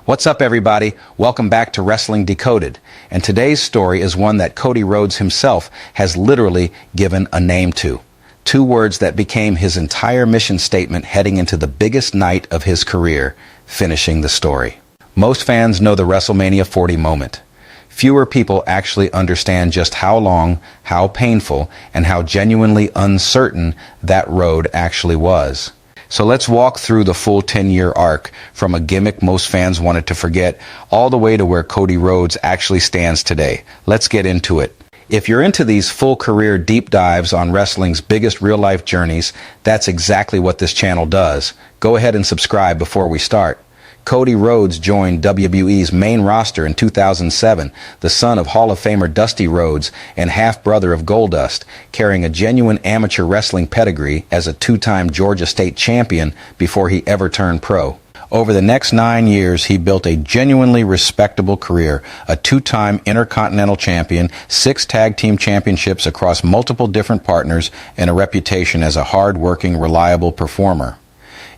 What's up, everybody? Welcome back to Wrestling Decoded. And today's story is one that Cody Rhodes himself has literally given a name to. Two words that became his entire mission statement heading into the biggest night of his career, finishing the story. Most fans know the WrestleMania 40 moment. Fewer people actually understand just how long, how painful, and how genuinely uncertain that road actually was. So let's walk through the full 10-year arc from a gimmick most fans wanted to forget all the way to where Cody Rhodes actually stands today. Let's get into it. If you're into these full career deep dives on wrestling's biggest real-life journeys, that's exactly what this channel does. Go ahead and subscribe before we start. Cody Rhodes joined WWE's main roster in 2007, the son of Hall of Famer Dusty Rhodes and half-brother of Goldust, carrying a genuine amateur wrestling pedigree as a two-time Georgia State champion before he ever turned pro. Over the next 9 years, he built a genuinely respectable career, a two-time Intercontinental champion, 6 tag team championships across multiple different partners, and a reputation as a hard-working, reliable performer.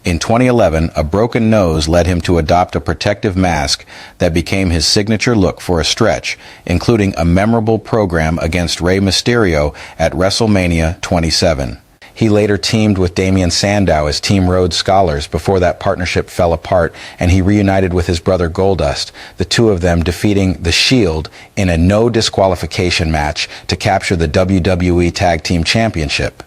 In 2011, a broken nose led him to adopt a protective mask that became his signature look for a stretch, including a memorable program against Rey Mysterio at WrestleMania 27. He later teamed with Damien Sandow as Team Rhodes Scholars before that partnership fell apart, and he reunited with his brother Goldust, the two of them defeating The Shield in a no disqualification match to capture the WWE Tag Team Championship.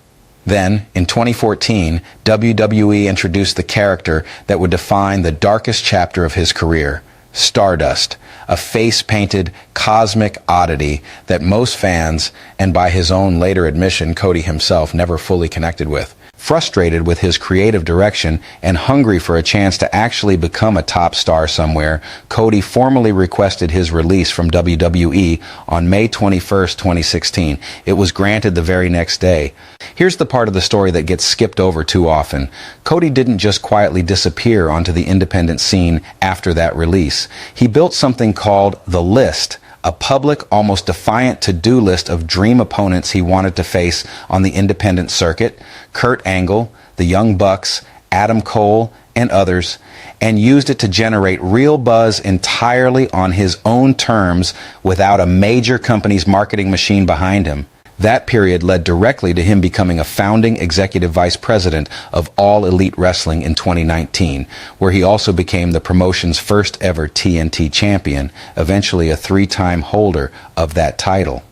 Then, in 2014, WWE introduced the character that would define the darkest chapter of his career, Stardust, a face-painted cosmic oddity that most fans, and by his own later admission, Cody himself, never fully connected with. Frustrated with his creative direction and hungry for a chance to actually become a top star somewhere, Cody formally requested his release from WWE on May 21, 2016. It was granted the very next day. Here's the part of the story that gets skipped over too often. Cody didn't just quietly disappear onto the independent scene after that release. He built something called The List, a public, almost defiant to-do list of dream opponents he wanted to face on the independent circuit: Kurt Angle, the Young Bucks, Adam Cole, and others, and used it to generate real buzz entirely on his own terms without a major company's marketing machine behind him. That period led directly to him becoming a founding executive vice president of All Elite Wrestling in 2019, where he also became the promotion's first ever TNT champion, eventually a 3-time holder of that title.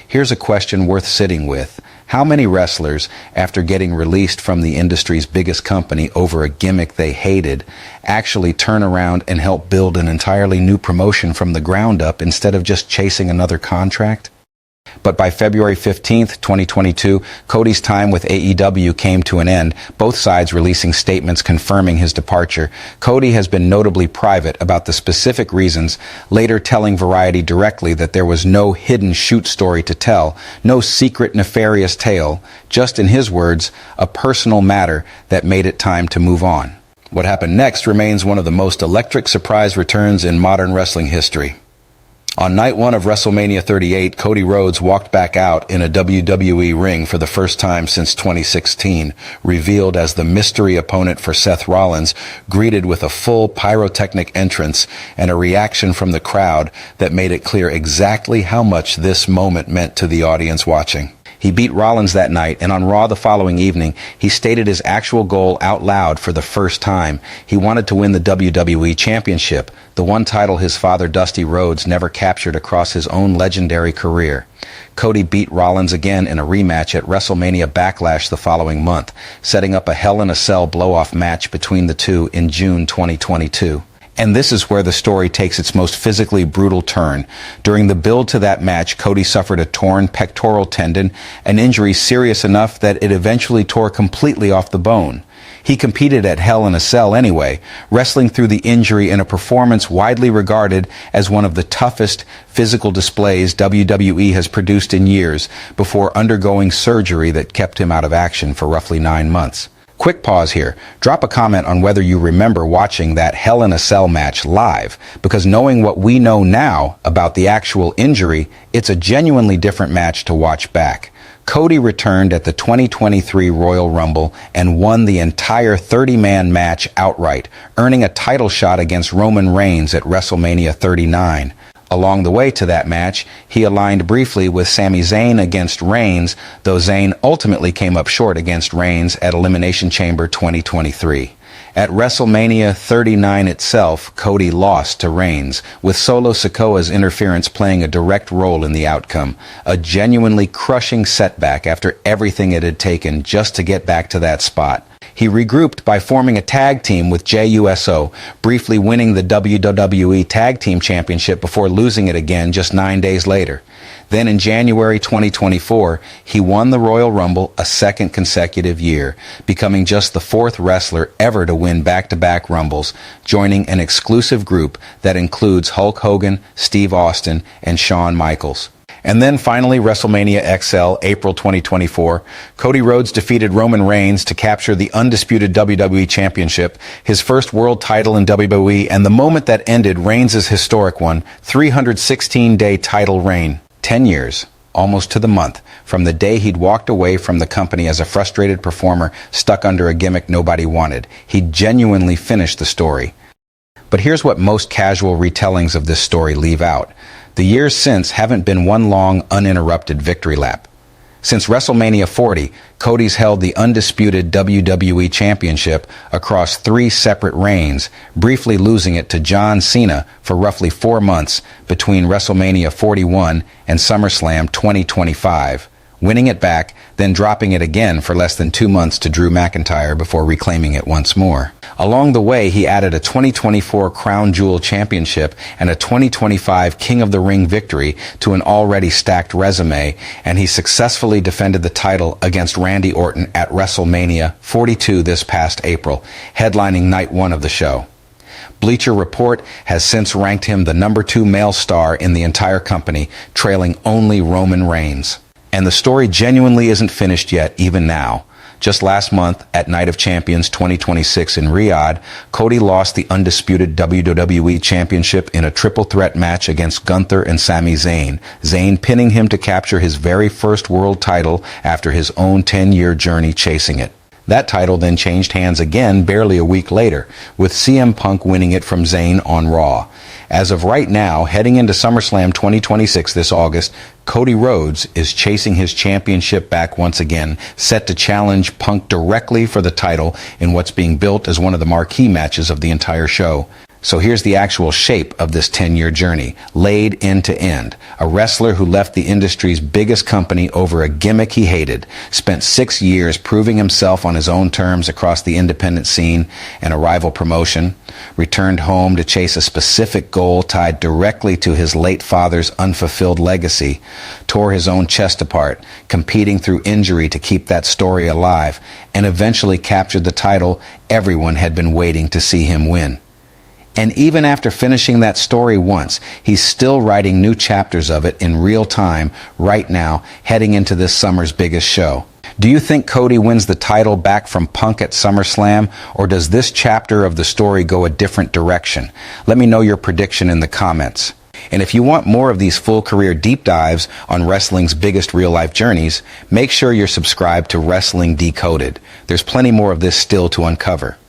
Here's a question worth sitting with. How many wrestlers, after getting released from the industry's biggest company over a gimmick they hated, actually turn around and help build an entirely new promotion from the ground up instead of just chasing another contract? But by February 15th, 2022, Cody's time with AEW came to an end, both sides releasing statements confirming his departure. Cody has been notably private about the specific reasons, later telling Variety directly that there was no hidden shoot story to tell, no secret nefarious tale, just in his words, a personal matter that made it time to move on. What happened next remains one of the most electric surprise returns in modern wrestling history. On night 1 of WrestleMania 38, Cody Rhodes walked back out in a WWE ring for the first time since 2016, revealed as the mystery opponent for Seth Rollins, greeted with a full pyrotechnic entrance and a reaction from the crowd that made it clear exactly how much this moment meant to the audience watching. He beat Rollins that night, and on Raw the following evening, he stated his actual goal out loud for the first time. He wanted to win the WWE Championship, the one title his father Dusty Rhodes never captured across his own legendary career. Cody beat Rollins again in a rematch at WrestleMania Backlash the following month, setting up a Hell in a Cell blow-off match between the two in June 2022. And this is where the story takes its most physically brutal turn. During the build to that match, Cody suffered a torn pectoral tendon, an injury serious enough that it eventually tore completely off the bone. He competed at Hell in a Cell anyway, wrestling through the injury in a performance widely regarded as one of the toughest physical displays WWE has produced in years, before undergoing surgery that kept him out of action for roughly 9 months. Quick pause here. Drop a comment on whether you remember watching that Hell in a Cell match live, because knowing what we know now about the actual injury, it's a genuinely different match to watch back. Cody returned at the 2023 Royal Rumble and won the entire 30-man match outright, earning a title shot against Roman Reigns at WrestleMania 39. Along the way to that match, he aligned briefly with Sami Zayn against Reigns, though Zayn ultimately came up short against Reigns at Elimination Chamber 2023. At WrestleMania 39 itself, Cody lost to Reigns, with Solo Sikoa's interference playing a direct role in the outcome, a genuinely crushing setback after everything it had taken just to get back to that spot. He regrouped by forming a tag team with JUSO, briefly winning the WWE Tag Team Championship before losing it again just 9 days later. Then in January 2024, he won the Royal Rumble a second consecutive year, becoming just the fourth wrestler ever to win back-to-back Rumbles, joining an exclusive group that includes Hulk Hogan, Steve Austin, and Shawn Michaels. And then finally, WrestleMania XL, April 2024, Cody Rhodes defeated Roman Reigns to capture the undisputed WWE Championship, his first world title in WWE, and the moment that ended Reigns' historic one, 316-day title reign. 10 years, almost to the month, from the day he'd walked away from the company as a frustrated performer stuck under a gimmick nobody wanted. He genuinely finished the story. But here's what most casual retellings of this story leave out. The years since haven't been one long, uninterrupted victory lap. Since WrestleMania 40, Cody's held the undisputed WWE Championship across 3 separate reigns, briefly losing it to John Cena for roughly 4 months between WrestleMania 41 and SummerSlam 2025, winning it back, then dropping it again for less than 2 months to Drew McIntyre before reclaiming it once more. Along the way, he added a 2024 Crown Jewel Championship and a 2025 King of the Ring victory to an already stacked resume, and he successfully defended the title against Randy Orton at WrestleMania 42 this past April, headlining night 1 of the show. Bleacher Report has since ranked him the number 2 male star in the entire company, trailing only Roman Reigns. And the story genuinely isn't finished yet, even now. Just last month, at Night of Champions 2026 in Riyadh, Cody lost the undisputed WWE Championship in a triple threat match against Gunther and Sami Zayn, Zayn pinning him to capture his very first world title after his own 10-year journey chasing it. That title then changed hands again barely a week later, with CM Punk winning it from Zayn on Raw. As of right now, heading into SummerSlam 2026 this August, Cody Rhodes is chasing his championship back once again, set to challenge Punk directly for the title in what's being built as one of the marquee matches of the entire show. So here's the actual shape of this 10-year journey, laid end to end. A wrestler who left the industry's biggest company over a gimmick he hated, spent 6 years proving himself on his own terms across the independent scene and a rival promotion, returned home to chase a specific goal tied directly to his late father's unfulfilled legacy, tore his own chest apart, competing through injury to keep that story alive, and eventually captured the title everyone had been waiting to see him win. And even after finishing that story once, he's still writing new chapters of it in real time right now, heading into this summer's biggest show. Do you think Cody wins the title back from Punk at SummerSlam, or does this chapter of the story go a different direction? Let me know your prediction in the comments. And if you want more of these full career deep dives on wrestling's biggest real life journeys, make sure you're subscribed to Wrestling Decoded. There's plenty more of this still to uncover.